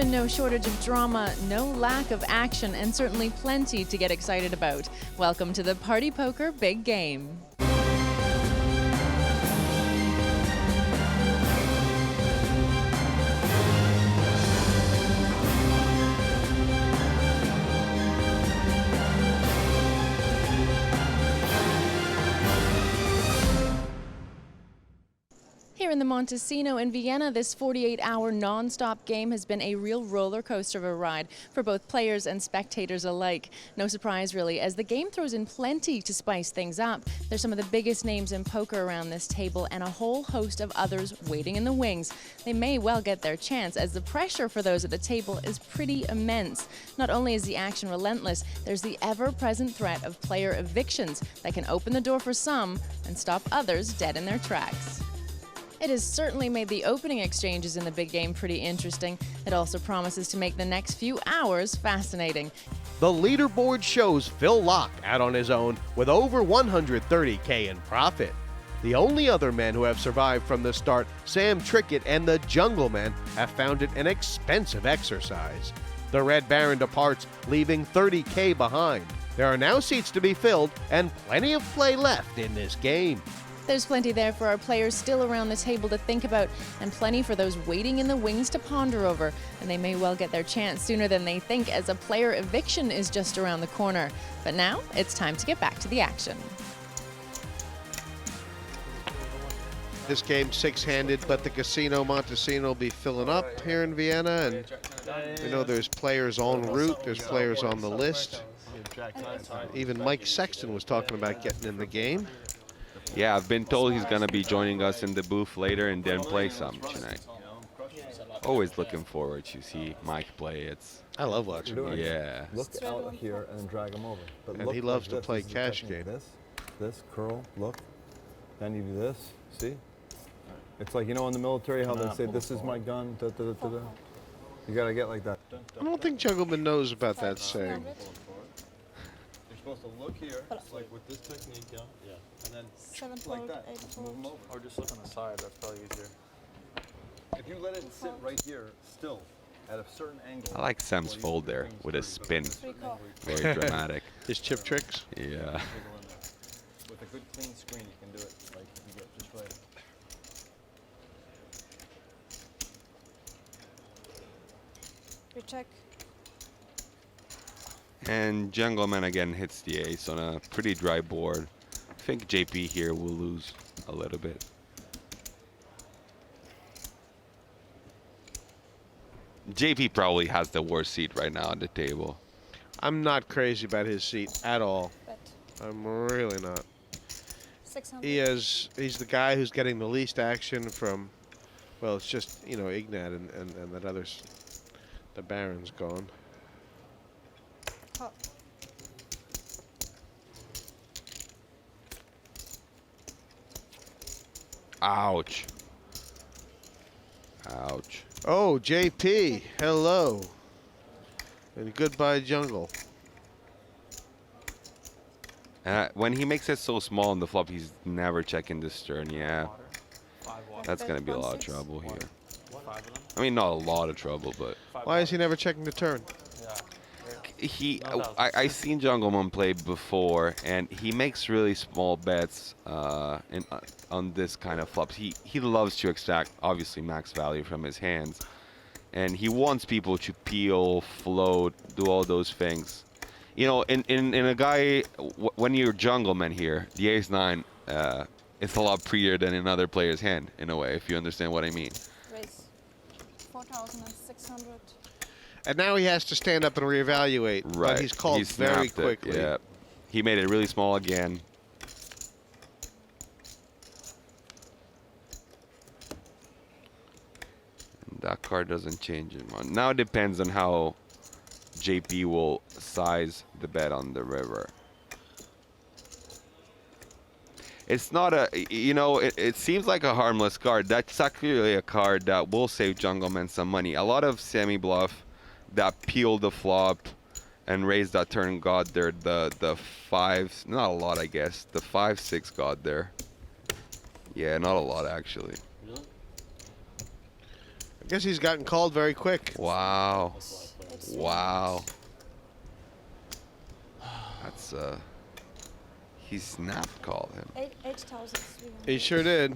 been no shortage of drama, no lack of action, and certainly plenty to get excited about. Welcome to the Party Poker Big Game. Here in the Montesino in Vienna, this 48-hour non-stop game has been a real roller coaster of a ride for both players and spectators alike. No surprise, really, as the game throws in plenty to spice things up. There's some of the biggest names in poker around this table and a whole host of others waiting in the wings. They may well get their chance, as the pressure for those at the table is pretty immense. Not only is the action relentless, there's the ever-present threat of player evictions that can open the door for some and stop others dead in their tracks. It has certainly made the opening exchanges in the big game pretty interesting. It also promises to make the next few hours fascinating. The leaderboard shows Phil Laak out on his own with over $130K in profit. The only other men who have survived from the start, Sam Trickett and the Jungleman, have found it an expensive exercise. The Red Baron departs, leaving $30K behind. There are now seats to be filled and plenty of play left in this game. There's plenty there for our players still around the table to think about, and plenty for those waiting in the wings to ponder over, and they may well get their chance sooner than they think, as a player eviction is just around the corner. But now, it's time to get back to the action. This game six-handed, but the Casino Montesino will be filling up here in Vienna, and you know there's players en route, there's players on the list. Even Mike Sexton was talking about getting in the game. Yeah, I've been told he's going to be joining us in the booth later and then play some tonight. Always looking forward to see Mike play. I love watching him. Yeah. Look out here and drag him over. But and look he loves like to play this is cash the technique. game. This, curl, look. Then you do this, see? It's like, you know, in the military how they say, this is my gun, da, da, da, da, da. You got to get like that. I don't think Jungleman knows about that saying. You're supposed to look here, like with this technique, yeah. And then like that, move them over. Or just look on the side, that's probably easier. If you let it sit right here, still, at a certain angle. I like Sam's fold there with a spin. Very dramatic. His chip tricks? Yeah. With a good clean screen, you can do it like you get just right. Recheck. And Jungleman again hits the ace on a pretty dry board. I think JP here will lose a little bit. JP probably has the worst seat right now on the table. I'm not crazy about his seat at all. Bet. I'm really not. 600. He's the guy who's getting the least action from, well, it's just, you know, Ignat and that other's, the Baron's gone. Pop. Ouch. Ouch. Oh, JP, hello. And goodbye, Jungle. When he makes it so small on the flop, he's never checking this turn. Yeah. That's going to be a lot of trouble here. I mean, not a lot of trouble, but... Why is he never checking the turn? I seen Jungleman play before, and he makes really small bets on this kind of flops. He loves to extract, obviously, max value from his hands, and he wants people to peel, float, do all those things. You know, in a guy, when you're Jungleman here, the ace-9, it's a lot prettier than in other players' hand, in a way, if you understand what I mean. Raise. 4,600. And now he has to stand up and reevaluate. Right. But he's called very quickly. Yeah. He made it really small again. And that card doesn't change it much. Now it depends on how JP will size the bet on the river. It's not a, you know, it seems like a harmless card. That's actually a card that will save Jungleman some money. A lot of semi-bluff that peeled the flop and raised that turn got there. The fives, not a lot, I guess. The 5-6 got there. Yeah, not a lot, actually. Guess he's gotten called very quick. Wow. It's Wow. That's he snapped called him. 8,300. He sure did.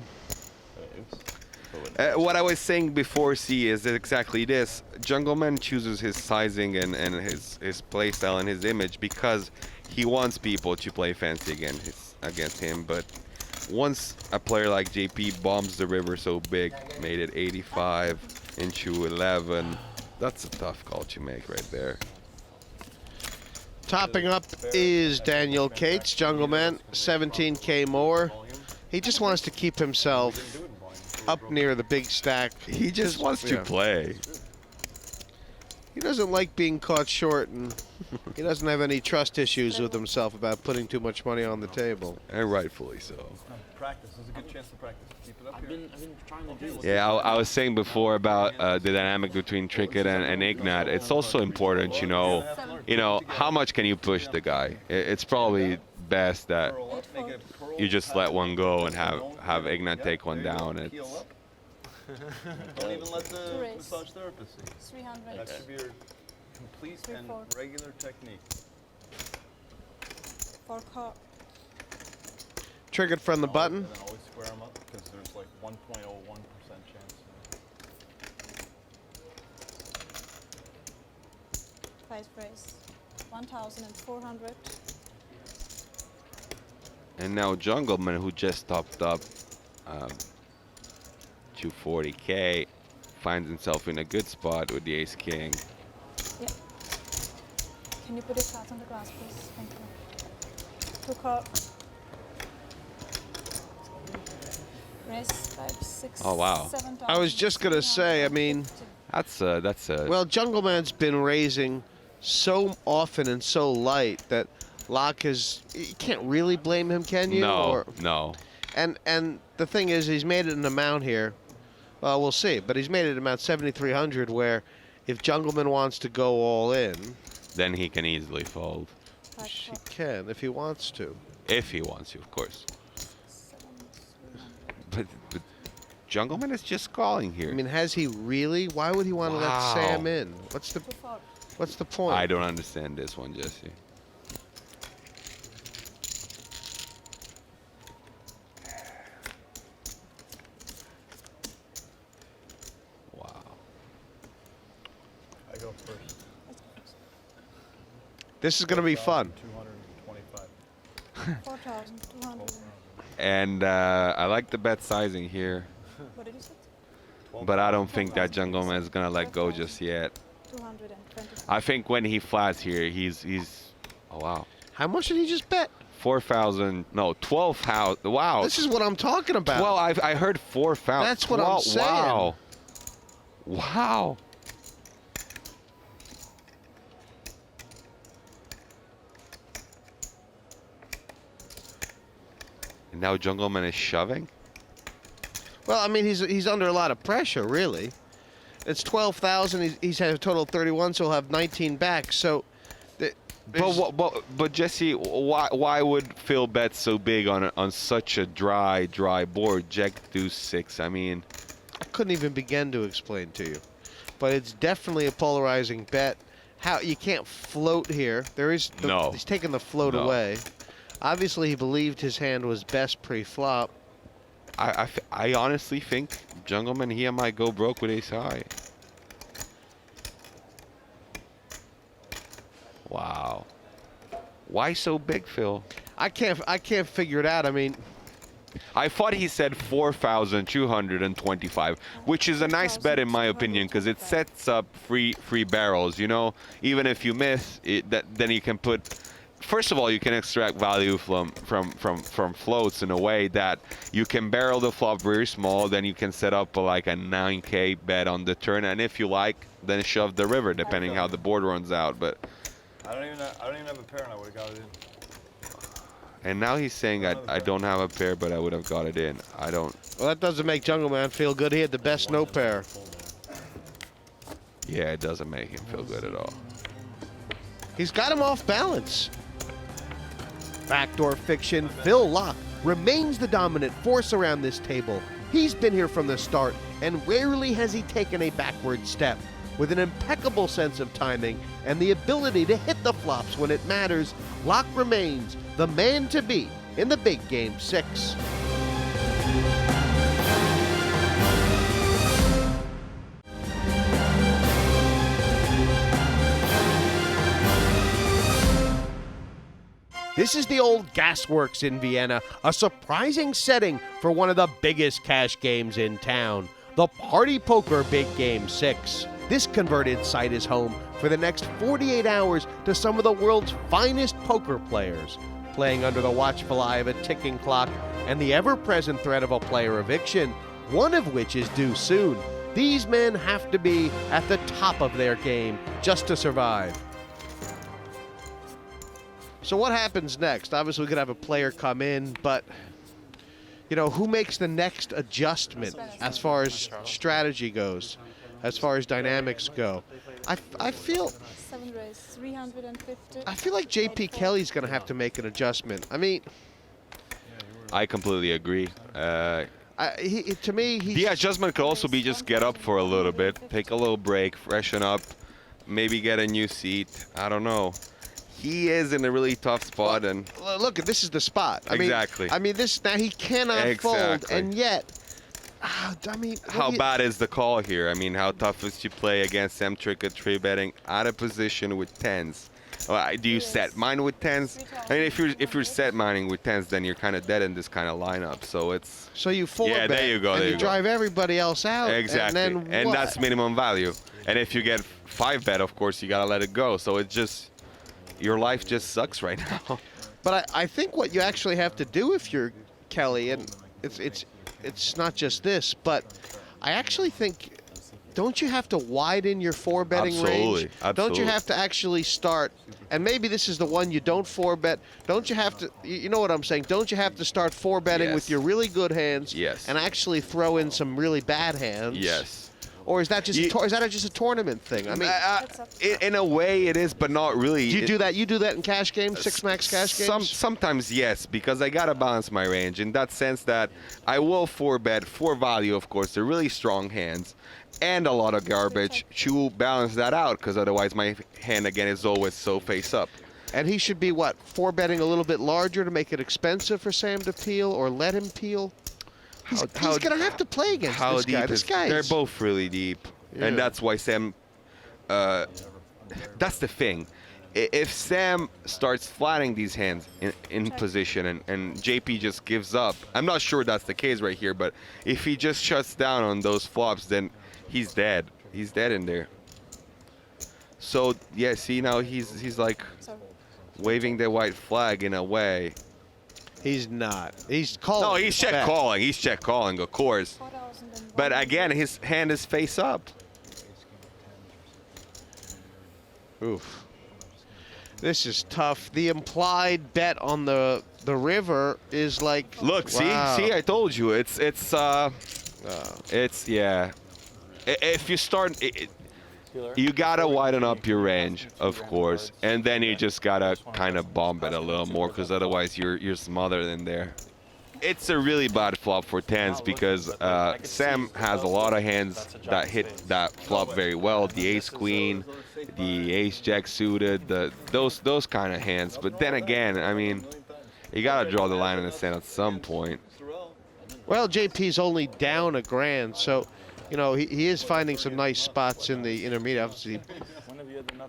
What I was saying before, C, is exactly this. Jungleman chooses his sizing and his play style and his image because he wants people to play fancy against him. But once a player like JP bombs the river so big, made it 85 into 11, that's a tough call to make right there. Topping up is Daniel Cates, Jungleman, 17K more. He just wants to keep himself up near the big stack. He just wants to play. He doesn't like being caught short, and he doesn't have any trust issues with himself about putting too much money on the table. And rightfully so. Practice. There's a good chance to practice. Keep it up I've been trying to do this. Yeah, I was saying before about the dynamic between Trickett and Ignat. It's also important, you know, how much can you push the guy? It's probably best that you just let one go and have Ignat take one down. It's Don't even let the Raise. massage therapist see. 300. That should be your complete and 3-4. regular technique. 4 call. Triggered from the button. And then always square them up because there's like 1.01% chance. 5 raise. 1,400. And now Jungleman, who just topped up to 40K, finds himself in a good spot with the Ace King. Yeah. Can you put your cards on the grass, please? Thank you. 2 call. Raise 5, 6, Oh, wow. 7,000. I was just gonna say, I mean, That's a well, Jungleman's been raising so often and so light that Laak is. You can't really blame him, can you? no, no. And the thing is, he's made it an amount here. Well, we'll see. But he's made it an amount 7,300, where if Jungleman wants to go all in, Then he can easily fold 5 he call. can if he wants to. if he wants to, of course. 7,300. But Jungleman is just calling here. I mean, has he really? Why would he want to Wow. let Sam in? What's 2-4. the point? I don't understand this one, Jesse. Wow. I go first. This is gonna be fun. 225. 4,200. And I like the bet sizing here, What did you say? but I don't think that Jungleman is gonna let go just yet. 220. I think when he flats here, he's oh wow, How much did he just bet? 4,000, no, 12,000. Wow. This is what I'm talking about. Well, I heard 4,000. That's what I'm saying. Wow. Wow. And now Jungleman is shoving? Well, I mean, he's under a lot of pressure, really. It's 12,000. He's had a total of 31, so he'll have 19 back. So, But Jesse, why would Phil bet so big on such a dry board? Jack deuce 6. I mean, I couldn't even begin to explain to you. But it's definitely a polarizing bet. How you can't float here. There is No. He's taking the float No. away. Obviously, he believed his hand was best pre-flop. I honestly think Jungleman here might go broke with ace high. Wow. Why so big, Phil? I can't figure it out. I mean, I thought he said 4,225, which is a nice bet in my opinion, because it sets up free barrels. You know, even if you miss it, then you can put. First of all, you can extract value from floats in a way that you can barrel the flop very small. Then you can set up like a 9K bet on the turn, and if you like, then shove the river, depending how the board runs out. But I don't even have a pair, and I would have got it in. and now he's saying I don't have a pair, but I would have got it in. I don't. well, that doesn't make Jungleman feel good. He had the best no pair. Yeah, it doesn't make him feel good at all. He's got him off balance. Backdoor fiction, Phil Laak remains the dominant force around this table He's been here from the start, and rarely has he taken a backward step. With an impeccable sense of timing and the ability to hit the flops when it matters, Laak remains the man to beat in the big game 6. This is the old gasworks in Vienna, a surprising setting for one of the biggest cash games in town, the Party Poker Big Game 6. This converted site is home for the next 48 hours to some of the world's finest poker players, playing under the watchful eye of a ticking clock and the ever-present threat of a player eviction, one of which is due soon. These men have to be at the top of their game just to survive. So what happens next? Obviously, we could have a player come in, but, you know, who makes the next adjustment as far as strategy goes, as far as dynamics go? I feel 7 raise, 350. I feel like JP Kelly's going to have to make an adjustment. I mean, I completely agree. to me, The adjustment could also be just get up for a little bit, take a little break, freshen up, maybe get a new seat. I don't know. He is in a really tough spot, and look, this is the spot. Exactly. I mean, this now he cannot fold, Exactly. and yet, I mean, how bad is the call here? I mean, how tough is to play against Sam Trickett 3-betting out of position with 10s? Do you set mine with 10s? I mean, if you're set mining with 10s, then you're kind of dead in this kind of lineup. So it's So you 4-bet, Yeah, there you go, and there you you go. drive everybody else out, exactly, and then what? that's minimum value. And if you get 5-bet, of course, you gotta let it go. So it's just your life just sucks right now. But I think what you actually have to do if you're Kelly, and it's not just this, but I actually think, don't you have to widen your 4-betting range? Absolutely. Don't you have to actually start, and maybe this is the one you don't 4-bet, don't you have to, you know what I'm saying, don't you have to start 4-betting Yes. with your really good hands Yes. and actually throw in some really bad hands? Yes. Or is that just just a tournament thing? I mean, In a way, it is, but not really. do you do that? You do that in cash games, 6-max cash games? Sometimes yes, because I gotta balance my range in that sense that I will 4-bet for value, of course. They're really strong hands and a lot of garbage to balance that out, because otherwise my hand again is always so face up. And he should be, what, 4-betting a little bit larger to make it expensive for Sam to peel, or let him peel? He's going to have to play against this guy. This guy They're both really deep. Yeah. And that's why Sam, that's the thing. If Sam starts flattening these hands in position and JP just gives up, I'm not sure that's the case right here, but if he just shuts down on those flops, then he's dead. He's dead in there. So, yeah, see, now he's like waving the white flag in a way. He's not. He's calling. No, he's check calling. He's check calling, of course. But again, his hand is face up. Oof. This is tough. The implied bet on the river is like. Look, wow. see, I told you. It's yeah. If you start, you gotta widen up your range, of course, and then you just gotta kind of bomb it a little more, because otherwise you're smothered in there. It's a really bad flop for 10s because Sam has a lot of hands that hit that flop very well. The ace queen, the ace jack suited, those kind of hands. But then again, I mean, you gotta draw the line in the sand at some point. Well, JP's only down $1,000, so you know he is finding some nice spots in the intermediate. Obviously,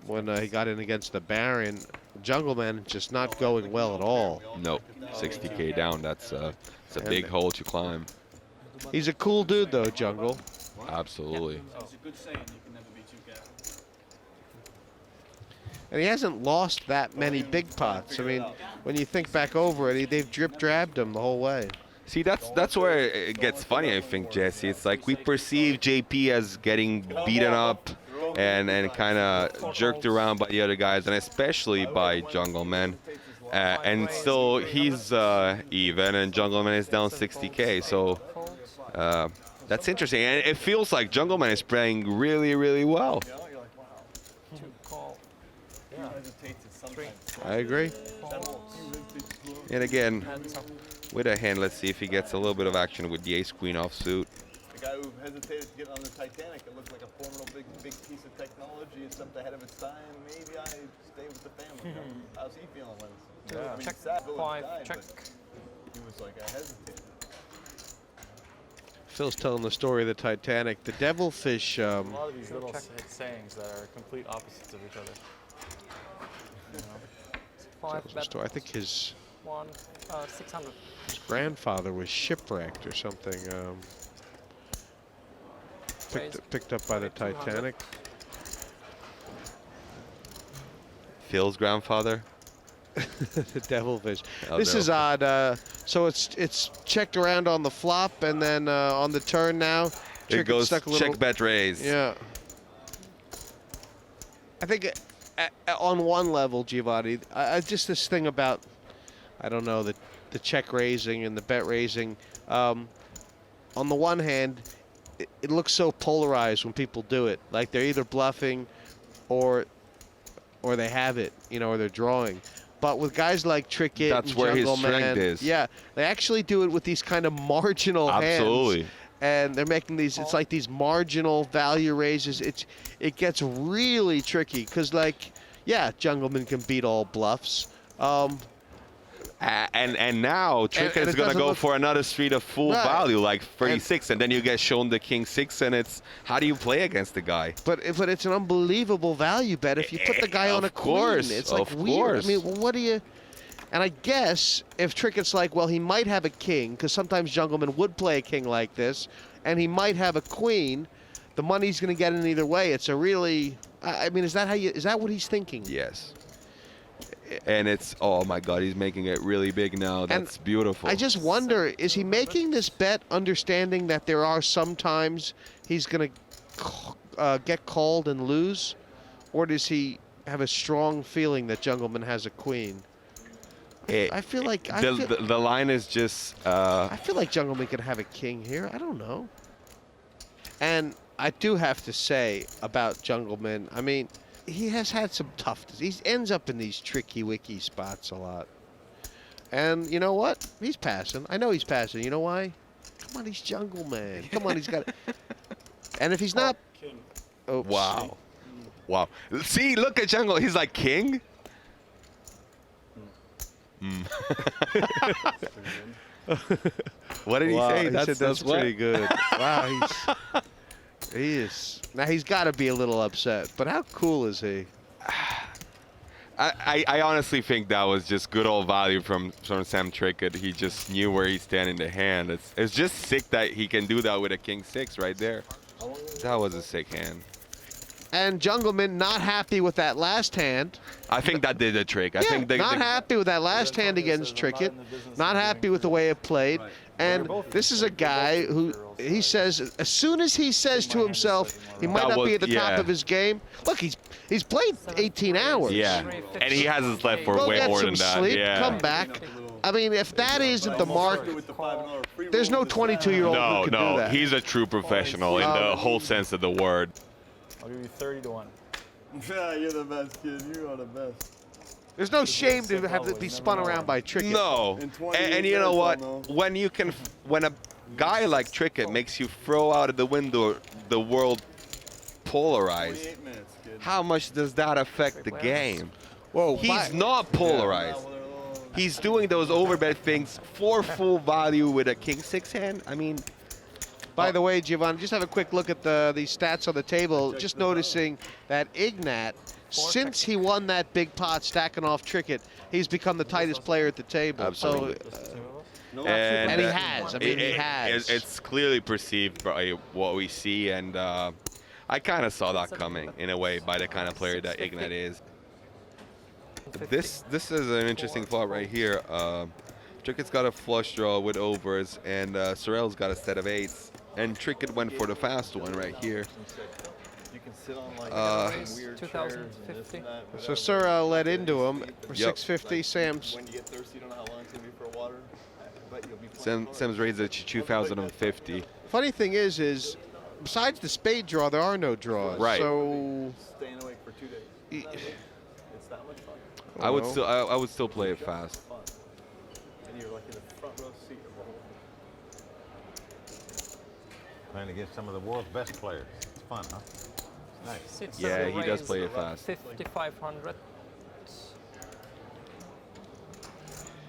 when he got in against the Baron, Jungleman just not going well at all. Nope, 60K down. It's a big hole to climb. He's a cool dude, though, Jungle. Absolutely. And he hasn't lost that many big pots. I mean, when you think back over it, they've drip-drabbed him the whole way. See, that's where it gets funny, I think, Jesse. It's like we perceive JP as getting beaten up and kind of jerked around by the other guys, and especially by Jungleman. And still, he's even, and Jungleman is down 60K. So that's interesting. And it feels like Jungleman is playing really, really well. I agree. And again, with a hand. Let's see if he gets a little bit of action with the ace-queen offsuit. The guy who hesitated to get on the Titanic, it looked like a formidable big piece of technology. It's something ahead of its time. Maybe I stay with the family. How's he feeling when it's I mean, Check sad village 5, died, check. but he was like, I hesitated. Phil's telling the story of the Titanic. The devilfish. A lot of these little sayings that are complete opposites of each other. You know. 5 bet. I think his 600. grandfather was shipwrecked or something. Picked up by the Titanic. Phil's grandfather. The devilfish. Oh, This is odd. So it's checked around on the flop, and then on the turn now, It goes stuck a little, check, bet, raise. Yeah. I think on one level, Giovanni, just this thing about, I don't know, the check raising and the bet raising. On the one hand, it looks so polarized when people do it. Like they're either bluffing or they have it, you know, or they're drawing. But with guys like Trickett That's and where his Jungleman, strength is. Yeah, they actually do it with these kind of marginal Absolutely. hands. And they're making these, it's like these marginal value raises. It gets really tricky because, like, yeah, Jungleman can beat all bluffs. And now Trickett is going to go for another street of full value, like 36, and then you get shown the king 6, and it's, how do you play against the guy? But it's an unbelievable value bet if you put the guy on a queen. It's like weird. I mean, what do you... And I guess if Trickett's like, well, he might have a king, because sometimes Jungleman would play a king like this, and he might have a queen, the money's going to get in either way. It's a really... I mean, is that what he's thinking? Yes. And it's, oh my God, he's making it really big now. That's beautiful. I just wonder, is he making this bet understanding that there are some times he's going to get called and lose? Or does he have a strong feeling that Jungleman has a queen? I feel like... the line is just... I feel like Jungleman could have a king here. I don't know. And I do have to say about Jungleman, I mean... He has had some tough... He ends up in these tricky-wicky spots a lot. And you know what? He's passing. I know he's passing. You know why? Come on, he's Jungleman. Come on, he's got it. And if he's not... Oh, wow. Wow. See, look at Jungle. He's like, king? What did he say? He said that's pretty good. Wow, he is. Now, he's got to be a little upset, but how cool is he? I honestly think that was just good old value from Sam Trickett. He just knew where he's standing the hand. It's just sick that he can do that with a king 6 right there. That was a sick hand. And Jungleman not happy with that last hand. I think that did the trick. I think not happy with that last hand against Trickett. Not happy with the way it played. And this is a guy who, he says, as soon as he says to himself, he might not be at the top of his game. Look, he's played 18 hours. Yeah, and he hasn't slept for way more than that. Sleep, Yeah. come back. I mean, if that isn't the mark, there's no 22-year-old who can do that. He's a true professional in the whole sense of the word. I'll give you 30 to 1. Yeah, you're the best, kid. You are the best. There's no shame to have to be spun around by Trickett. No, and you know what? When a guy like Trickett makes you throw out of the window the world polarized, how much does that affect the game? Whoa, he's not polarized. He's doing those overbet things for full value with a king 6 hand. I mean, by the way, Giovanni, just have a quick look at the stats on the table. Just noticing that Ignat, since he won that big pot stacking off Trickett, he's become the tightest player at the table. Absolutely. So, and he has. I mean, he has. It's clearly perceived by what we see, and I kind of saw that coming in a way by the kind of player that Ignat is. This is an interesting flop right here. Trickett's got a flush draw with overs, and Sorel's got a set of 8s. And Trickett went for the fast one right here. You can sit on like weird 2050. So Sorel led into him for 650. Sam's. When you get thirsty, you don't know how long it's going to be for water. But you'll be Sam's raised at 2050. Funny thing is besides the spade draw, there are no draws. Right. So staying awake for 2 days. It's that much fun. I would still play it fast. And you're like in the front row seat. Playing against some of the world's best players. It's fun, huh? It's nice. Sits Yeah, at the he does range play it of about fast. 5,500.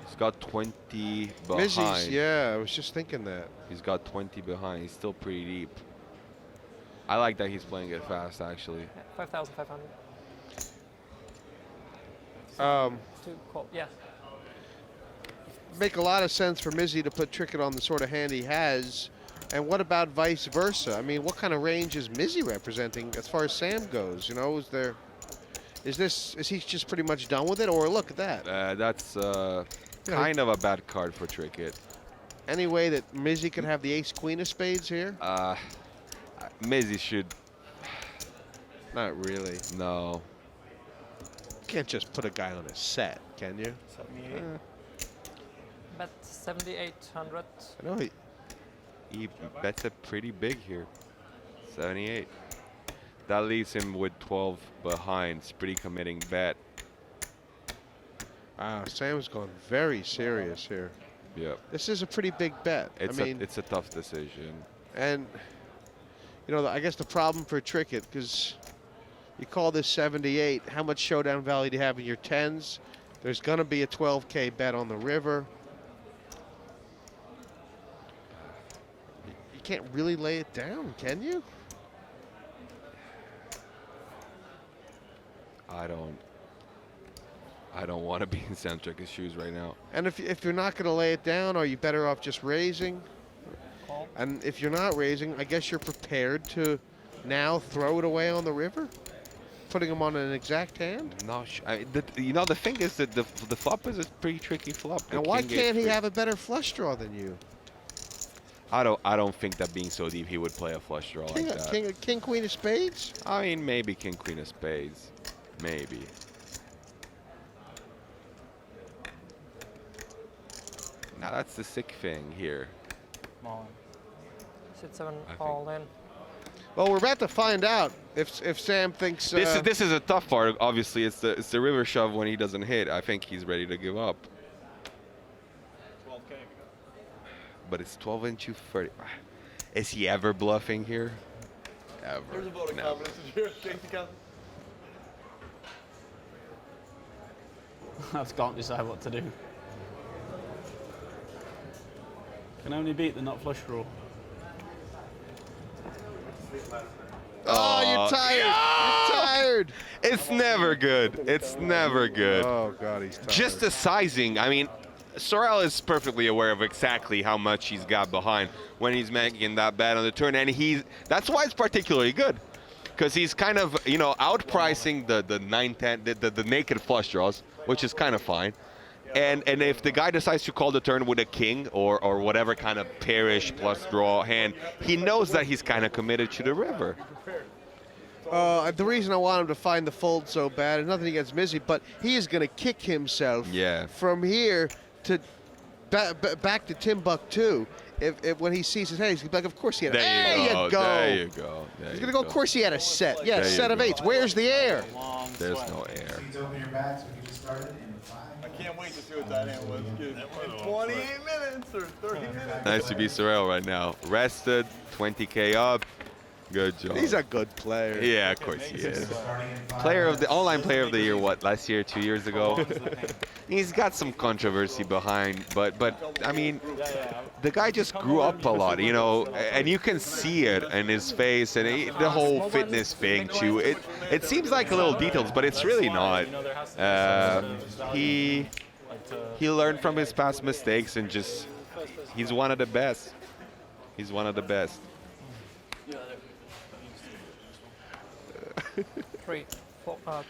He's got 20 behind. Mizzi's, yeah, I was just thinking that. He's got 20 behind. He's still pretty deep. I like that he's playing it fast, actually. Yeah, 5,500. To call. Yeah. Make a lot of sense for Mizzi to put Trickett on the sort of hand he has. And what about vice versa? I mean, what kind of range is Mizzi representing as far as Sam goes? You know, is he just pretty much done with it? Or look at that. That's kind of a bad card for Trickett. Any way that Mizzi could have the ace-queen of spades here? Mizzi should. Not really. No. Can't just put a guy on a set, can you? 78. Bet 7,800. I know he bets it pretty big here. 78. That leaves him with 12 behind. It's pretty committing bet. Sam's going very serious here. Yep. This is a pretty big bet. It's I mean, it's a tough decision. and you know, I guess the problem for Trickett, because you call this 78, how much showdown value do you have in your 10s? There's going to be a 12K bet on the river. You can't really lay it down, can you? I don't want to be in Sam Trickett's shoes right now. And if you're not going to lay it down, are you better off just raising? Call. And if you're not raising, I guess you're prepared to now throw it away on the river, putting him on an exact hand. No, you know, the thing is that the flop is a pretty tricky flop. And why can't he have a better flush draw than you? I don't think that being so deep he would play a flush draw like that. King, queen of spades? I mean, maybe king, queen of spades. Maybe. Now that's the sick thing here. Come on. Sit 7 I think- all in. Well, we're about to find out if Sam thinks. This is a tough part. Obviously, it's the river shove when he doesn't hit. I think he's ready to give up. 12K. But it's 12 and 230. Is he ever bluffing here? Ever. There's a vote of No. confidence here. I just can't decide what to do. Can only beat the not flush draw. Oh, you're tired. You're tired. It's never good. It's never good. Oh God, he's tired. Just the sizing. I mean, Sorel is perfectly aware of exactly how much he's got behind when he's making that bet on the turn, and that's why it's particularly good, because he's kind of, you know, outpricing the 9-10, the naked flush draws, which is kind of fine. And if the guy decides to call the turn with a king or whatever kind of pairish plus draw hand, he knows that he's kind of committed to the river. The reason I want him to find the fold so bad is nothing against Mizzi, but he is going to kick himself from here to back to Timbuktu. If when he sees his hand, he's going to be like, of course he had a set. There you go. He's going to go, of course he had a set. Yeah, a set of eights. Where's the air? There's no air. Please open your bags. We can get started in 5. I can't wait to see what that hand was. In 28 minutes or 30 minutes. Nice to be Sorel right now. Rested, 20K up. Good job. He's a good player. Yeah, of course he is. Starting in 5. Online player of the year, what, last year, 2 years ago? He's got some controversy behind, but I mean, the guy just grew up a lot, you know, and you can see it in his face and the whole fitness thing too. It seems like little details, but it's really not. He learned from his past mistakes and just, he's one of the best. He's one of the best.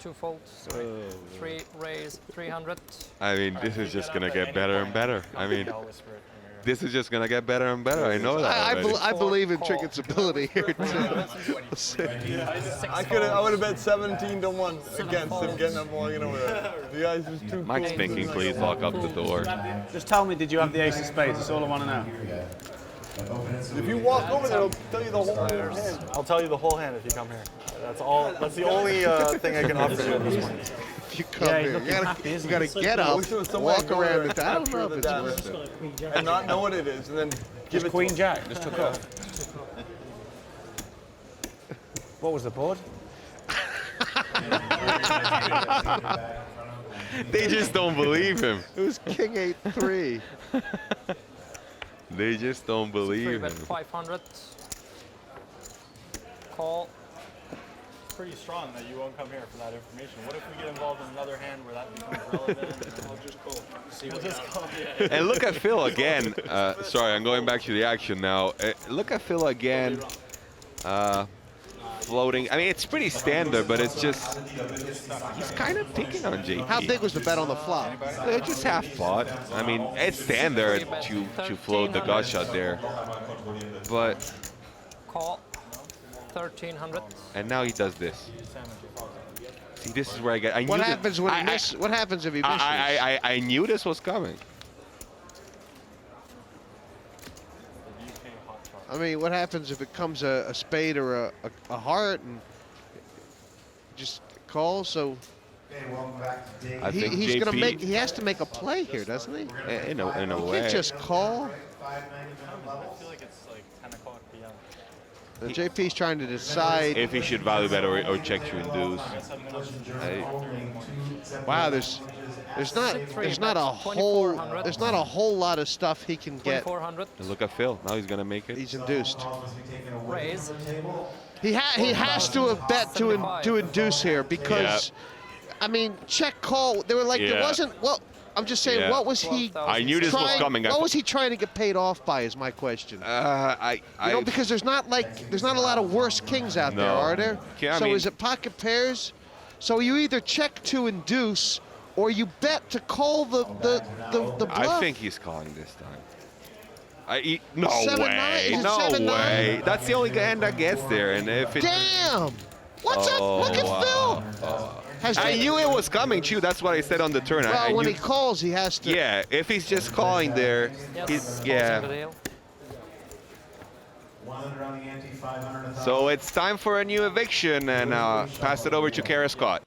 2 folds, 3 raise, 300. I mean, this is just gonna get better and better. I mean, this is just gonna get better and better. I know that. I believe in Trickett's ability here too. I would have bet 17 to 1 against him getting up walking over there. You guys was too Mike's cool. thinking, please lock up the door. Just tell me, did you have the ace of spades? That's all I want to know. If you walk over there, I'll tell you the whole hand. I'll tell you the whole hand if you come here. That's all. That's the only thing I can offer you at this point. If you come Yeah, he's here, looking happy, isn't you he? gotta get up, walk around it. I don't know if it's worth it. And not know what it is, and then give it Queen to him. Jack just took off. What was the board? They just don't believe him. It was King 8-3. They just don't believe him. 500. Call. Pretty strong that you won't come here for that information. What if we get involved in another hand where that becomes relevant? I'll just call. And look at Phil again. Sorry, I'm going back to the action now. Look at Phil again. Floating. I mean, it's pretty standard, but it's just he's kind of picking on JP. How big was the bet on the flop? Just half pot. I mean, it's standard to float the gut shot there, but Call. 1300. and now he does this. See, this is where I get. What happens when he misses? What happens if he misses? I knew this was coming. I mean, what happens if it comes a spade or a heart and just calls? So Okay, welcome back to day I think he's JP, gonna make. He has to make a play here, doesn't he? in a He way. can't just call. 590 level. I feel like it's like 10 o'clock p.m. The JP's trying to decide. If he should value bet or check to induce. Wow, there's not a whole lot of stuff he can get. 2400. And look at Phil. Now he's gonna make it. He's induced. Raise. He has to have bet to induce here because, I mean, check call. They were like, it wasn't. Well, I'm just saying, what was he? I knew this was coming. What was he trying to get paid off by? Is my question. Because there's not a lot of worse kings out there, are there? Yeah, so is it pocket pairs? So you either check to induce, or you bet to call the bluff. I think he's calling this time. No 7-9? way. Is it No 7-9? way. That's the only hand that gets there. And if it. Damn! What's up? Look at Phil. I knew it was coming too. That's what I said on the turn. Well, I when knew, he calls, he has to. Yeah, if he's just calling there, yeah. So it's time for a new eviction, and pass it over to Kara Scott.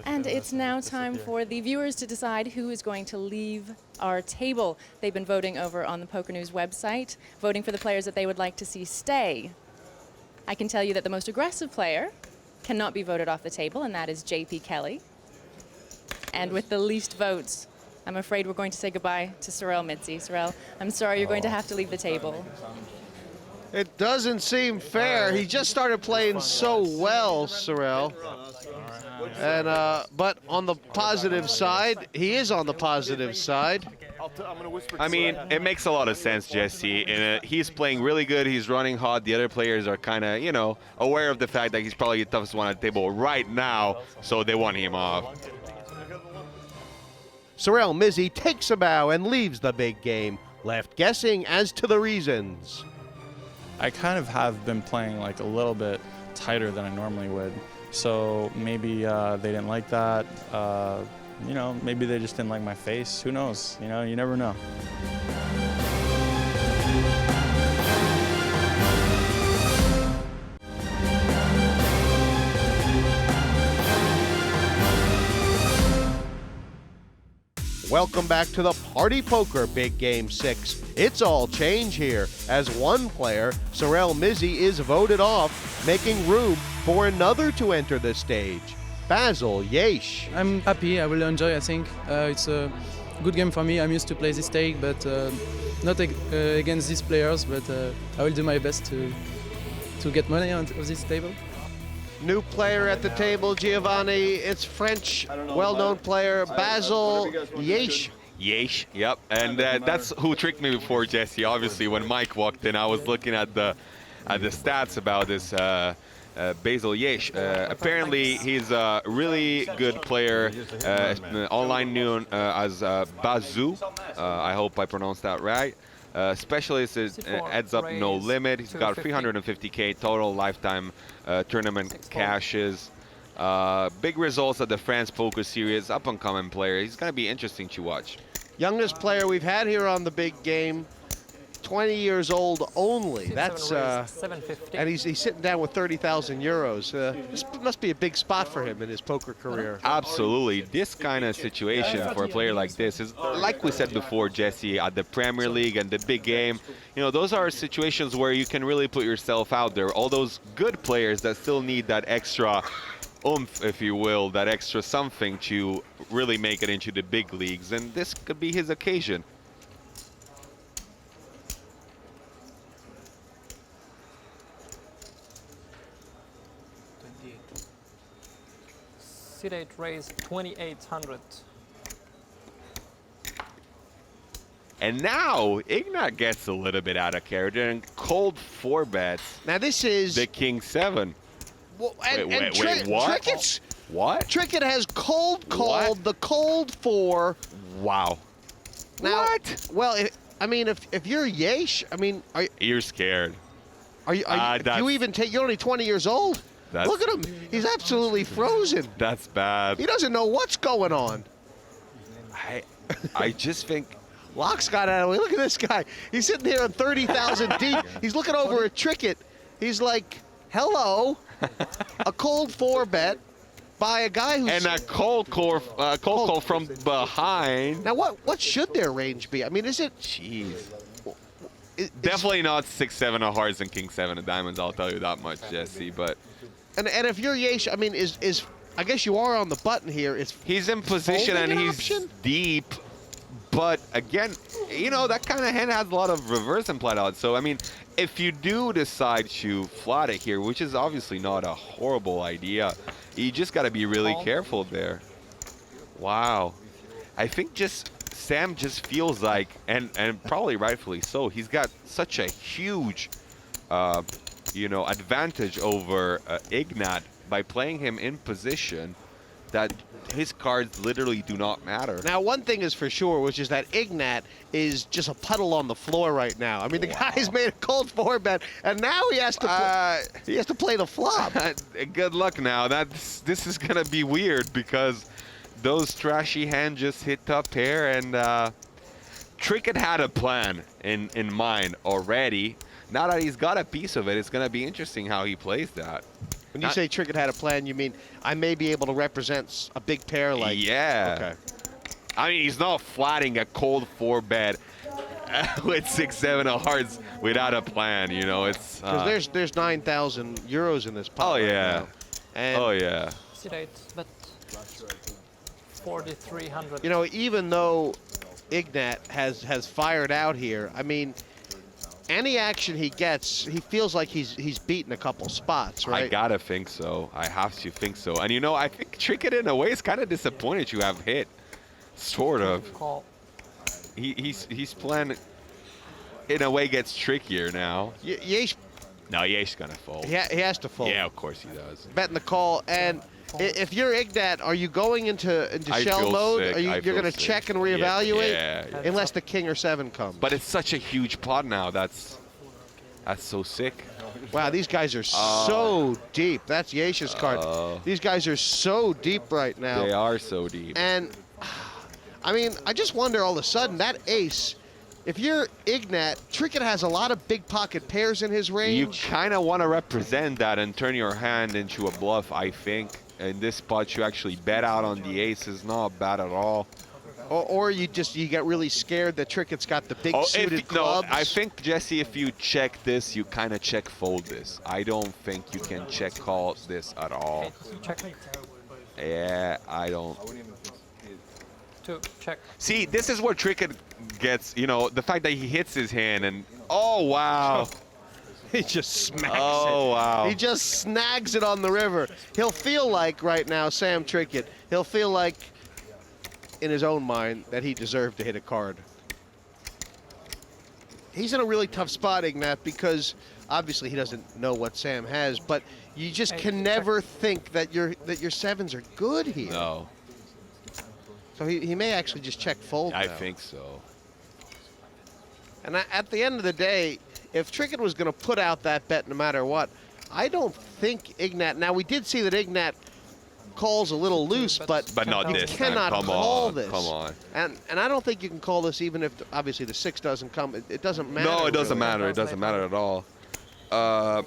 And it's now time for the viewers to decide who is going to leave our table. They've been voting over on the Poker News website, voting for the players that they would like to see stay. I can tell you that the most aggressive player cannot be voted off the table, and that is JP Kelly. And with the least votes, I'm afraid we're going to say goodbye to Sorel Mizzi. Sorel, I'm sorry, you're going to have to leave the table. It doesn't seem fair. He just started playing so well, Sorel. And but on the positive side, he is on the positive side. I mean, it makes a lot of sense, Jesse. And, he's playing really good. He's running hot. The other players are kind of, aware of the fact that he's probably the toughest one at the table right now, so they want him off. Sorel Mizzi takes a bow and leaves the big game, left guessing as to the reasons. I kind of have been playing like a little bit tighter than I normally would. So maybe they didn't like that. Maybe they just didn't like my face. Who knows? You never know. Welcome back to the Party Poker Big Game 6. It's all change here, as one player, Sorel Mizzi, is voted off, making room for another to enter the stage, Basil Yaiche. I'm happy, I will enjoy, I think. It's a good game for me. I'm used to play this stake, but not against these players, but I will do my best to get money on this table. New player at the table, Giovanni. It's French, well-known player, Basil Yaiche. Yaiche, yep. And that's who tricked me before, Jesse. Obviously, when Mike walked in, I was looking at the stats about this Basil Yaiche. Apparently, he's a really good player, online known as Basil. I hope I pronounced that right. Specialist is heads up no limit. He's got 350K total lifetime tournament cashes. Big results at the France Poker Series. Up and coming player. He's going to be interesting to watch. Youngest player we've had here on the big game. 20 years old only. That's 750. and he's sitting down with 30,000 euros. This must be a big spot for him in his poker career. Absolutely. This kind of situation for a player like this is, like we said before, Jesse, at the Premier League and the big game, you know, those are situations where you can really put yourself out there. All those good players that still need that extra oomph, if you will, that extra something to really make it into the big leagues, and this could be his occasion. C8 raise 2,800. And now Ignat gets a little bit out of character and cold 4 bets. Now this is the King 7. Well, wait, what? Trickett's, what? Trickett has cold called the cold 4. Wow. Now, what? Well, I mean, if you're Yaiche, I mean, you're scared. Do you even take? You're only 20 years old. Look at him. He's absolutely frozen. That's bad. He doesn't know what's going on. I just think Laak's got out of the way. Look at this guy. He's sitting here on 30,000 deep. He's looking over at Trickett. He's like, hello, a cold 4 bet by a guy who's... And a cold call from behind. Now, what should their range be? I mean, is it... Jeez. Definitely not 6-7 of hearts and King 7 of diamonds, I'll tell you that much, Jesse, but... And if you're Yaiche, I mean, is I guess you are on the button here. He's in position and he's deep, but again, you know, that kind of hand has a lot of reverse implied odds. So, I mean, if you do decide to flat it here, which is obviously not a horrible idea, you just got to be really careful there. Wow. I think Sam just feels like, and probably rightfully so, he's got such a huge, you know, advantage over Ignat by playing him in position that his cards literally do not matter. Now, one thing is for sure, which is that Ignat is just a puddle on the floor right now. I mean, the guy's made a cold 4 bet, and now he has to play the flop. Good luck now. This is gonna be weird because those trashy hands just hit top pair, and Trickett had a plan in mind already. Now that he's got a piece of it, it's gonna be interesting how he plays that. When you say Trickett had a plan, you mean I may be able to represent a big pair like... Yeah. Okay. I mean, he's not flatting a cold 4 bet with 6-7 of hearts without a plan, you know. It's because there's 9,000 euros in this pot. Oh right yeah. now. And oh yeah. C8, but 4,300. You know, even though Ignat has fired out here, I mean, any action he gets, he feels like he's beaten a couple spots, right? I gotta think so. I have to think so. And you know, I think Trickett in a way is kind of disappointed you have hit, sort of. Call. He's playing in a way gets trickier now. Yaiche. No, Yaiche's gonna fold. He has to fold. Yeah, of course he does. Betting the call. And if you're Ignat, are you going into shell mode? You're going to check and reevaluate? Yeah. Unless the King or 7 comes. But it's such a huge pot now. That's so sick. Wow, these guys are so deep. That's Yaiche's card. These guys are so deep right now. They are so deep. And, I mean, I just wonder all of a sudden, that ace, if you're Ignat, Trickett has a lot of big pocket pairs in his range. You kind of want to represent that and turn your hand into a bluff, I think. In this spot, you actually bet out on the ace is not bad at all. Or you get really scared that Trickett's got the big suited clubs. No, I think, Jesse, if you check this, you kind of check fold this. I don't think you can check call this at all. Check. Yeah, I don't. To check. See, this is where Trickett gets, you know, the fact that he hits his hand and, oh, wow. He just smacks it. Oh, wow. He just snags it on the river. He'll feel like, right now, Sam Trickett, he'll feel like, in his own mind, that he deserved to hit a card. He's in a really tough spot, Ignat, because obviously he doesn't know what Sam has, but you just can never think that your 7s are good here. No. So he may actually just check fold now. I think so. And at the end of the day, if Trickett was going to put out that bet no matter what, I don't think Ignat... Now, we did see that Ignat calls a little loose, but not you this time. cannot Come call on, this. come on. And I don't think you can call this even if obviously the 6 doesn't come. It doesn't matter. No, it doesn't really. matter. It doesn't matter at all. I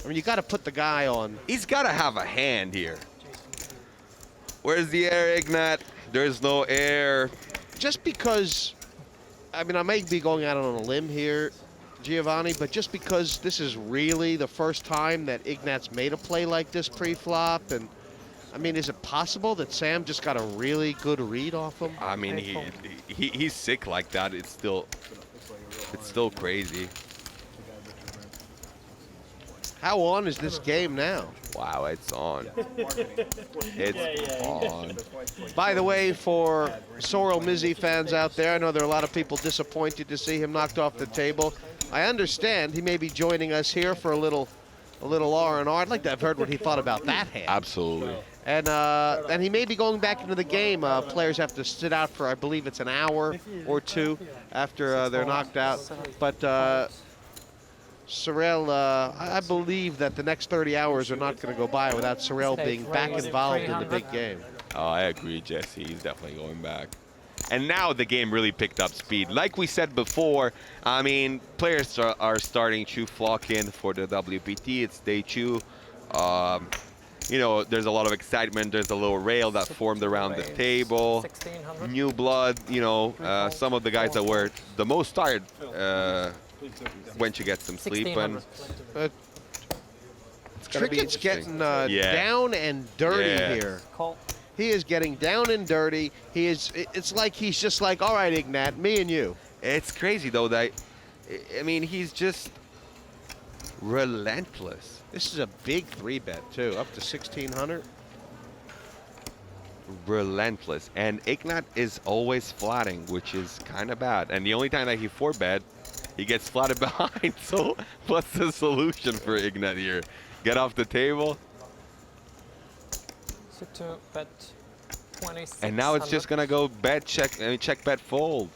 mean, you got to put the guy on. He's got to have a hand here. Where's the air, Ignat? There's no air. Just because, I mean, I may be going out on a limb here, Giovanni, but just because this is really the first time that Ignat's made a play like this pre-flop, and I mean, is it possible that Sam just got a really good read off him? I mean, he's sick like that. It's still crazy. How on is this game now? Wow, it's on. It's on. By the way, for Sorel Mizzi fans out there, I know there are a lot of people disappointed to see him knocked off the table. I understand he may be joining us here for a little R&R. I'd like to have heard what he thought about that hand. Absolutely. And he may be going back into the game. Players have to sit out for, I believe it's an hour or two after they're knocked out. But Sorel, I believe that the next 30 hours are not going to go by without Sorel being back involved in the big game. Oh, I agree, Jesse. He's definitely going back. And now the game really picked up speed. Like we said before, I mean, players are starting to flock in for the WPT. It's day 2. You know, there's a lot of excitement. There's a little rail that formed around the table. New blood, you know, some of the guys that were the most tired went to get some sleep. And Trickett's getting down and dirty here. He is getting down and dirty. It's like he's just like, all right, Ignat, me and you. It's crazy, though, that, I mean, he's just relentless. This is a big 3-bet, too, up to 1,600. Relentless. And Ignat is always flatting, which is kind of bad. And the only time that he 4-bet, he gets flatted behind. So what's the solution for Ignat here? Get off the table? To bet 26. And now it's just going to go bet, check, check, bet, fold,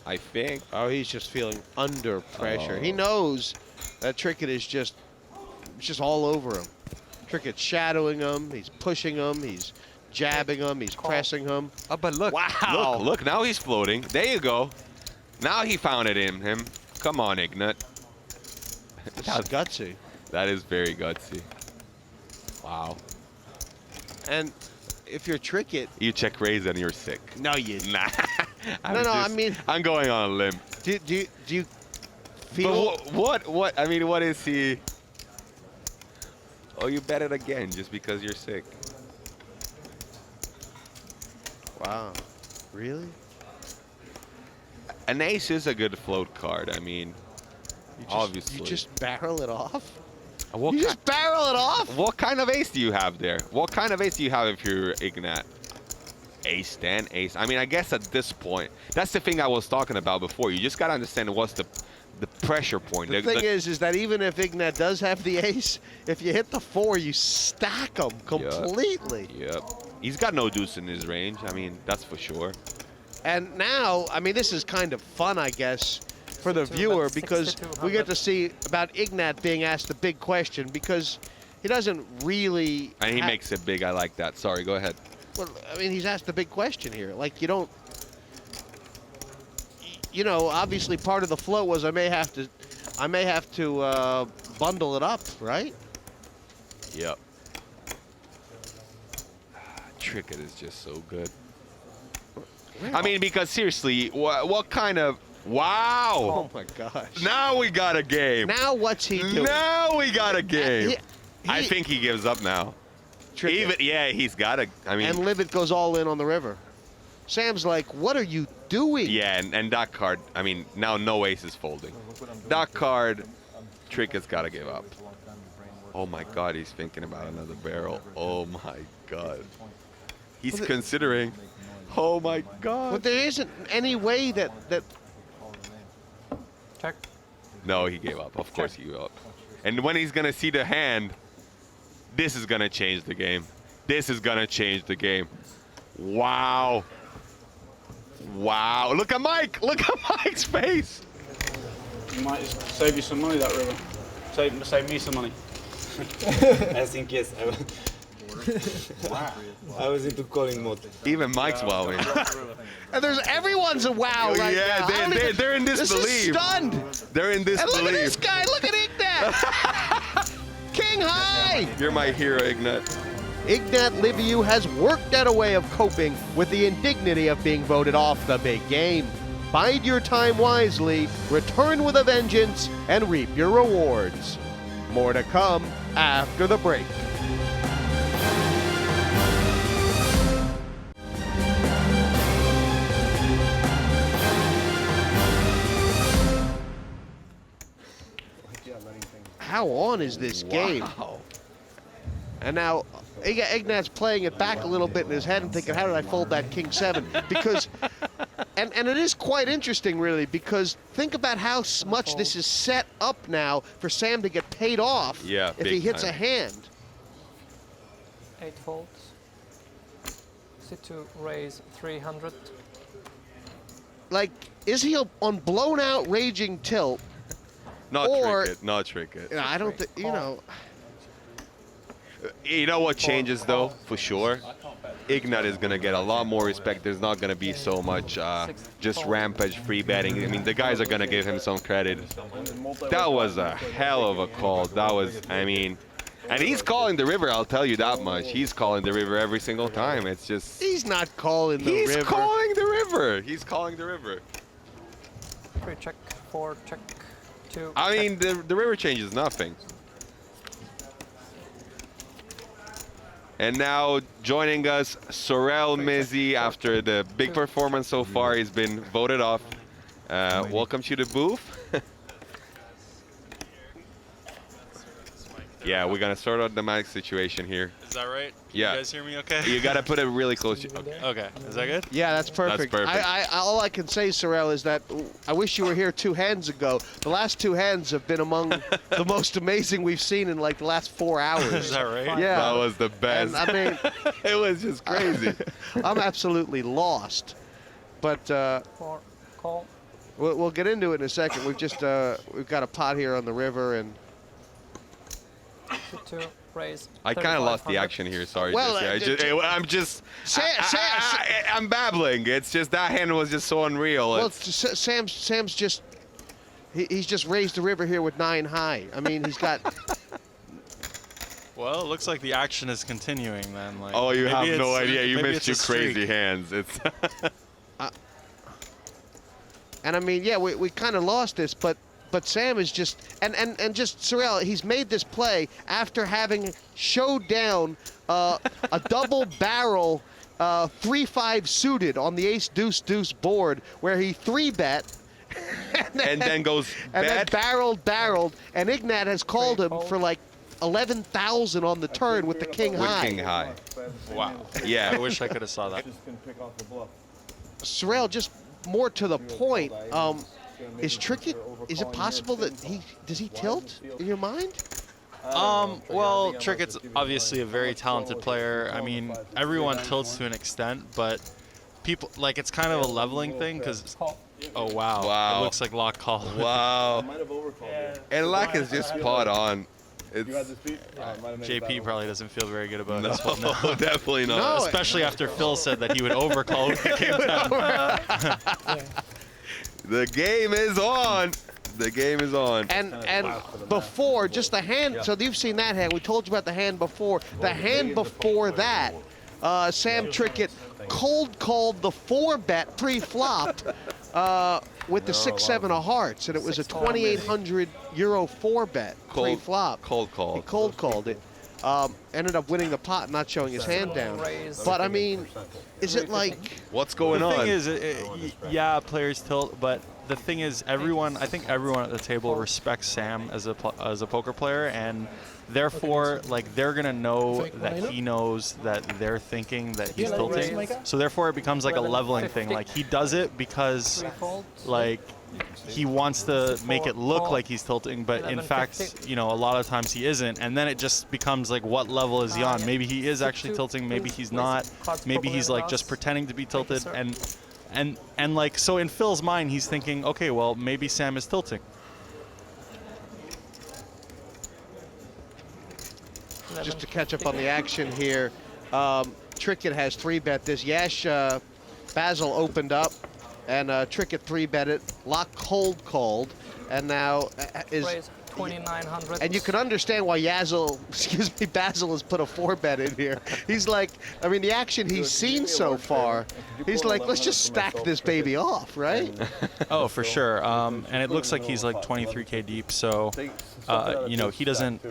I think. Oh, he's just feeling under pressure. He knows that Trickett is just all over him. Trickett's shadowing him. He's pushing him. He's jabbing him. He's pressing him. Oh, but look. Wow. Look, now he's floating. There you go. Now he found it in him. Come on, Ignat. That's gutsy. That is very gutsy. Wow. And if you're Trickett, you check raise and you're sick. No, you. Nah. I mean, I'm going on a limb. Do you feel? But what? I mean, what is he? Oh, you bet it again just because you're sick. Wow. Really? An ace is a good float card. I mean, obviously. You just barrel it off? You just barrel it off? What kind of ace do you have there? What kind of ace do you have if you're Ignat? Ace 10, ace. I mean, I guess at this point, that's the thing I was talking about before. You just got to understand what's the pressure point. The thing is that even if Ignat does have the ace, if you hit the 4, you stack him completely. Yep. He's got no deuce in his range. I mean, that's for sure. And now, I mean, this is kind of fun, I guess, for the viewer, because we get to see about Ignat being asked the big question, because he doesn't really... And he makes it big. I like that. Sorry, go ahead. Well, I mean, he's asked the big question here. Like, you don't... You know, obviously part of the flow was I may have to bundle it up, right? Yep. Trickett is just so good. I mean, because seriously, what kind of... Wow! Oh my gosh. Now we got a game. Now what's he doing? Now we got a game. I think he gives up now. Trickett. Yeah, he's got to... I mean... And Liviu goes all in on the river. Sam's like, what are you doing? Yeah, and that card, I mean, now no ace is folding. That card, Trickett's got to give up. Oh my God, he's thinking about another barrel. Oh my God. He's considering. Oh my God. But there isn't any way that... Check. No, he gave up. Of course he gave up. And when he's going to see the hand, this is going to change the game. This is going to change the game. Wow. Wow. Look at Mike. Look at Mike's face. You might just save you some money, that river. Save me some money. I think yes. I was into calling mode. Even Mike's wowing. And everyone's a wow right now. they're in This disbelief. is stunned. They're in disbelief. And look at this guy. Look at Ignat. King high. You're my hero, Ignat. Ignat Liviu has worked out a way of coping with the indignity of being voted off the big game. Bide your time wisely, return with a vengeance, and reap your rewards. More to come after the break. How on is this game? And now Ignat's playing it back a little bit in his head and thinking, how did I fold that king 7? Because, and it is quite interesting really, because think about how much this is set up now for Sam to get paid off if he hits a hand. 8 folds. Sit to raise 300. Like, is he on blown out raging tilt? Not or, Trickett, not Trickett. I don't think, you know. You know what changes though, for sure? Ignat is going to get a lot more respect. There's not going to be so much just rampage free betting. I mean, the guys are going to give him some credit. That was a hell of a call. That was, I mean, and he's calling the river, I'll tell you that much. He's calling the river every single time. It's just... He's not calling the river. He's calling the river. He's calling the river. 3 check, 4 check, 2 I check. mean, the river changes nothing. And now joining us, Sorel Mizzi, after the big performance so far, he's been voted off. Welcome to the booth. Yeah, we're gonna sort out the mic situation here. Is that right? Can Yeah. you guys hear me okay? You gotta put it really close. Okay. Okay, is that good? Yeah, that's perfect. That's perfect. All I can say, Sorel, is that I wish you were here 2 hands ago. The last 2 hands have been among the most amazing we've seen in like the last 4 hours. Is that right? Yeah. That was the best. And, I mean, it was just crazy. I'm absolutely lost. But 4 call. we'll get into it in a second. We've got a pot here on the river, and Sit to raise. I kind of lost the 3,500. action here. Sorry. Well, I'm babbling. It's just that hand was just so unreal. well, It's- Sam's just he's just raised the river here with 9 high. I mean, he's got. Well, it looks like the action is continuing then. Like, oh, you have maybe no it's- idea. You maybe missed it's your a streak. crazy hands. It's. And I mean, yeah, we kind of lost this, but Sam is just and just Sorel. He's made this play after having showed down a double barrel 3-5 suited on the ace deuce deuce board where he 3-bet. and then goes and bet. then barreled, and Ignat has called him for like 11,000 on the turn with the king With high. king high. Wow. Yeah. I wish I could have saw that. Just can pick off the bluff. Sorel, just more to the point. Is Trickett? Is it possible that does he tilt in your mind? Well, Trickett's obviously a very talented player. I mean, everyone tilts to an extent, but people, like, it's kind of a leveling thing because, oh, wow. Wow. It looks like Laak called. Wow. Might have overcalled. And Laak is just spot on. You had It's this beat? JP probably doesn't feel very good about no, this one now. definitely not. No. Especially after Phil said that he would overcall when it came down. The game is on. The game is on. And before, just the hand, so you've seen that hand. We told you about the hand before. The hand before that, Sam Trickett cold called the 4-bet pre-flop with the 6-7 of hearts, and it was a 2,800 euro 4-bet pre-flop. Cold call. He cold called it. Ended up winning the pot, not showing his hand down. But I mean, is it like? What's going The on? thing is, yeah, players tilt, but the thing is, I think everyone at the table respects Sam as a poker player, and therefore, like, they're gonna know that he knows that they're thinking that he's tilting. So therefore, it becomes like a leveling thing. Like, he does it because, like, he wants to make it look like he's tilting, but in fact, you know, a lot of times he isn't, and then it just becomes like, what level is he on? Maybe he is actually tilting, maybe he's not, maybe he's like just pretending to be tilted, and like, so in Phil's mind, he's thinking, okay, well, maybe Sam is tilting. just to catch up on the action here, Trickett has 3-bet this. Yaiche, Basil opened up, and Trickett 3-bet it. Laak cold called, and now is. Raise 2,900. And you can understand why Basil has put a 4-bet in here. He's like, I mean, the action he's seen so far, he's like, let's just stack this baby off, right? Oh, for sure. And it looks like he's like 23K deep, so you know, he doesn't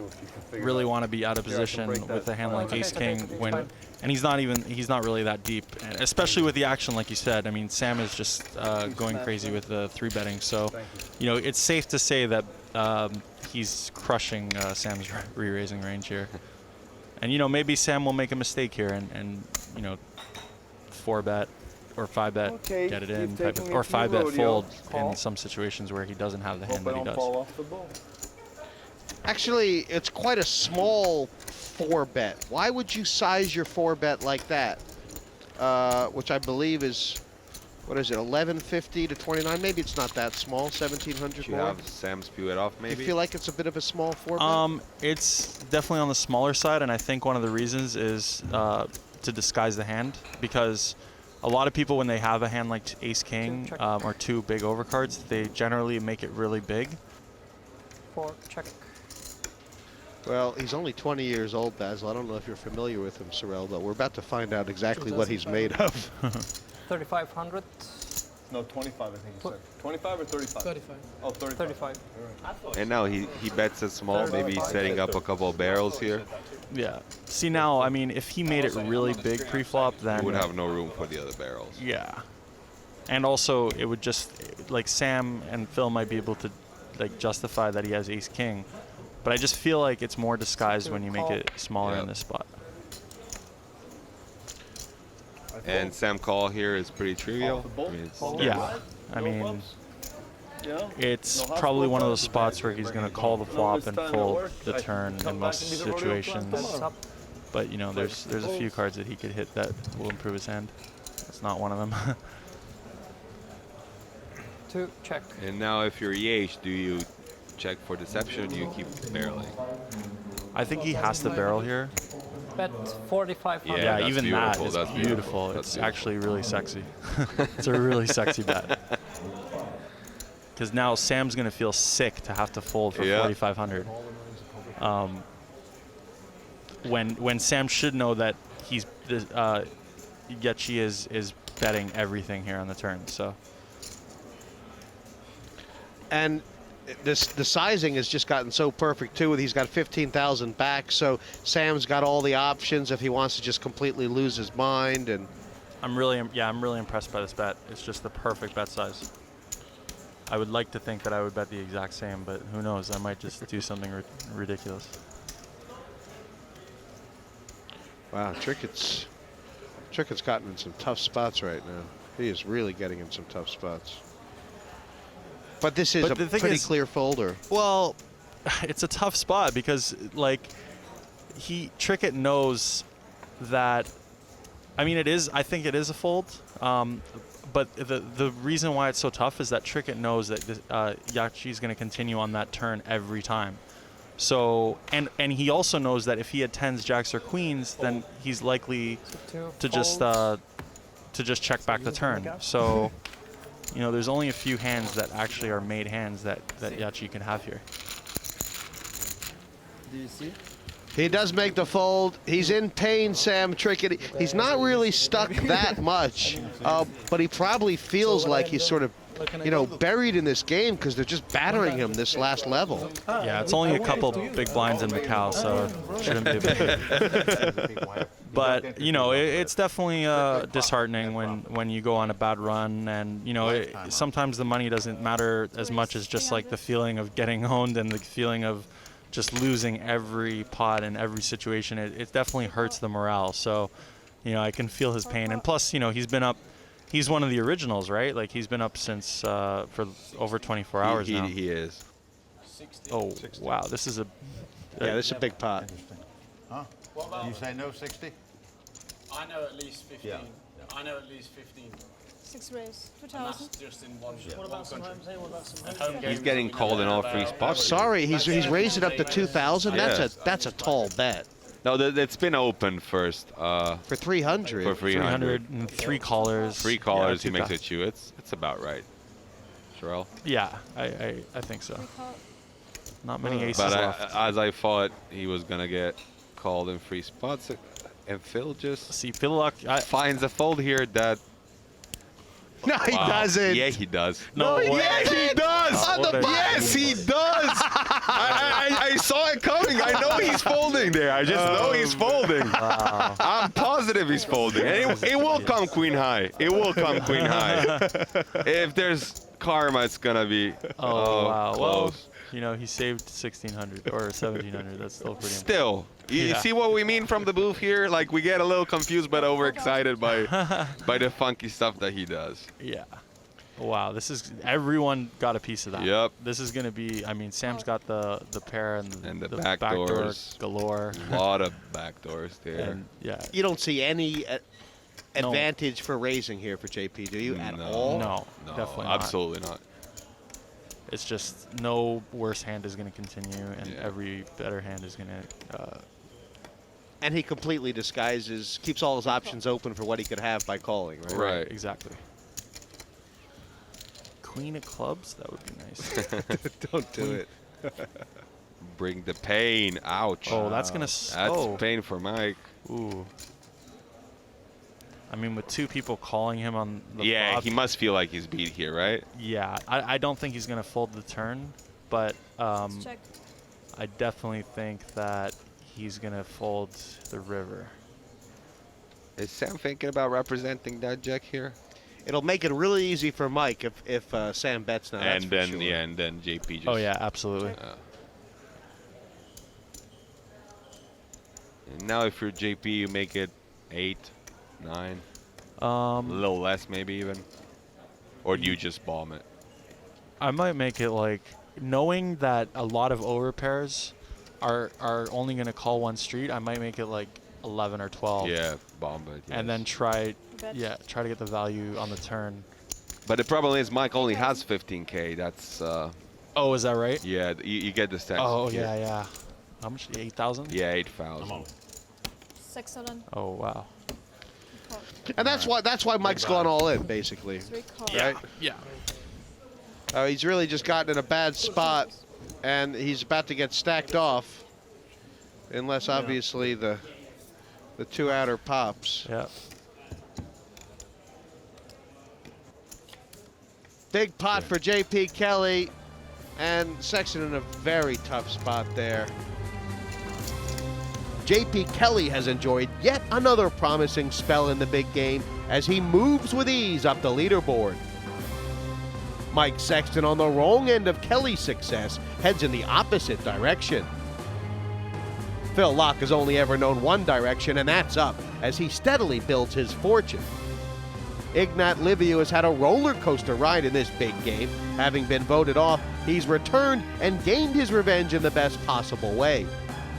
really want to be out of position with a hand like Ace King when, and he's not really that deep, and especially with the action like you said. I mean, Sam is just going crazy with the 3-betting, so you know, it's safe to say that he's crushing Sam's re-raising range here. And you know, maybe Sam will make a mistake here and you know, 4-bet or 5-bet get it in, or 5-bet fold in some situations where he doesn't have the hand that he does. Actually, it's quite a small 4-bet. Why would you size your 4-bet like that? Which I believe is, what is it, 1150 to 29? Maybe it's not that small, 1700. You have Sam spew it off, maybe? Do you feel like it's a bit of a small 4-bet? It's definitely on the smaller side, and I think one of the reasons is to disguise the hand, because a lot of people, when they have a hand like Ace King or 2 big overcards, they generally make it really big. 4 check. Well, he's only 20 years old, Basil. I don't know if you're familiar with him, Sorel, but we're about to find out exactly what he's made of. 3,500. No, 25, I think you said. 25 or 35? 35. Oh, 35. And now he bets it small. Maybe he's setting up a couple of barrels here. Yeah. See, now, I mean, if he made it really big pre-flop, then he would have no room for the other barrels. Yeah. And also, it would just, like, Sam and Phil might be able to, like, justify that he has Ace King. But I just feel like it's more disguised when you make it smaller in this spot. And Sam call here is pretty trivial. I mean, yeah. I mean, it's probably one of those spots where he's going to call the flop and fold the turn in most situations. But, you know, there's a few cards that he could hit that will improve his hand. That's not one of them. 2 check. And now if you're Yaiche, do you check for deception or do you keep barreling? I think he has to barrel here. Bet 4,500. Yeah, even that beautiful. is beautiful. It's actually really sexy. It's a really sexy bet. Because now Sam's going to feel sick to have to fold for 4,500. When Sam should know that he's Yaiche is betting everything here on the turn. So. And the sizing has just gotten so perfect too. He's got 15,000 back, so Sam's got all the options if he wants to just completely lose his mind. And I'm really impressed by this bet. It's just the perfect bet size. I would like to think that I would bet the exact same, but who knows? I might just do something ridiculous. Wow, Trickett's gotten in some tough spots right now. He is really getting in some tough spots. But this is a pretty clear folder. Well, it's a tough spot because, like, Trickett knows that. I mean, it is. I think it is a fold. But the reason why it's so tough is that Trickett knows that Yaiche is going to continue on that turn every time. So and he also knows that if he had 10s, jacks, or queens, then he's likely to just check back the turn. So. You know, there's only a few hands that actually are made hands that Yaiche can have here. Do you see? He does make the fold. He's in pain, Sam Trickett. He's not really stuck that much, but he probably feels like he's sort of, you know, buried in this game because they're just battering him this last level. Yeah, it's only a couple big blinds in Macau, so it shouldn't be big. But, you know, it's definitely disheartening when you go on a bad run, and, you know, sometimes the money doesn't matter as much as just like the feeling of getting owned and the feeling of just losing every pot in every situation. It definitely hurts the morale. So, you know, I can feel his pain. And plus, you know, he's been up. He's one of the originals, right? Like, he's been up since for over 24 hours now. He is. Oh, wow. This is a... Yeah, this is a big pot. Huh? You say no 60? I know at least 15. Yeah. I know at least 15. 6 raise, And 2,000. that's just in one, What one about some country. home? What about some And home? home He's games getting we called in know all about. 3 spots. Sorry, he's raised it up to 2,000. That's a tall bet. No, it's been open first. For 300. For 300. 300 and 3 callers. 3 callers, Yeah, he makes it chew. It's about right. Sorel? Yeah, I think so. Not many aces But left. as I thought, he was going to get called in 3 spots. And Phil just See, Phil Laak, finds a fold here that... No, he doesn't. Yeah, he does. No way. Yes, he does. On the button. Yes, he does. I saw it coming. I know he's folding there. I just know he's folding. Wow. I'm positive he's folding. And it will come queen high. It will come queen high. If there's karma, it's going to be Wow. Well, close. you know, he saved 1,600 or 1,700. That's still pretty Still, you see what we mean from the booth here? Like, we get a little confused but overexcited by the funky stuff that he does. Yeah. Wow, this is everyone got a piece of that. Yep. This is gonna be. I mean, Sam's got the pair and the backdoor backdoors. galore. A lot of backdoors there. And yeah. You don't see any advantage for raising here for JP, do you? At all? No, definitely not. Absolutely not. It's just no worse hand is going to continue, and every better hand is going to. And he completely disguises, keeps all his options open for what he could have by calling, right? Right. Exactly. Queen of clubs, that would be nice. Don't do it. Bring the pain. Ouch. Oh, that's going That's to. pain for Mike. Ooh. I mean, with 2 people calling him on the flop, he must feel like he's beat here, right? Yeah, I don't think he's going to fold the turn, but Check. I definitely think that he's going to fold the river. Is Sam thinking about representing that jack here? It'll make it really easy for Mike if Sam bets now. And then and then JP just. Oh yeah, absolutely. And now if you're JP, you make it 8, 9. A little less maybe even. Or do you just bomb it? I might make it like, knowing that a lot of overpairs are only going to call one street, I might make it like 11 or 12. Yeah, bomb it. Yes. And then try to get the value on the turn. But the problem is Mike only has 15K. That's. Oh, is that right? Yeah, you get the stacks. Oh, yeah. How much? 8,000? Yeah, 8,000. Sexton. Oh, wow. And that's why Mike's gone all in, basically. 3 calls. Right? Yeah. He's really just gotten in a bad spot, and he's about to get stacked off, unless obviously the 2 outer pops. Yeah. Big pot for JP Kelly, and Sexton in a very tough spot there. JP Kelly has enjoyed yet another promising spell in the big game as he moves with ease up the leaderboard. Mike Sexton, on the wrong end of Kelly's success, heads in the opposite direction. Phil Laak has only ever known one direction, and that's up, as he steadily builds his fortune. Ignat Liviu has had a roller coaster ride in this big game. Having been voted off, he's returned and gained his revenge in the best possible way.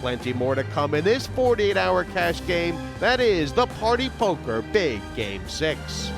Plenty more to come in this 48-hour cash game. That is the Party Poker Big Game 6.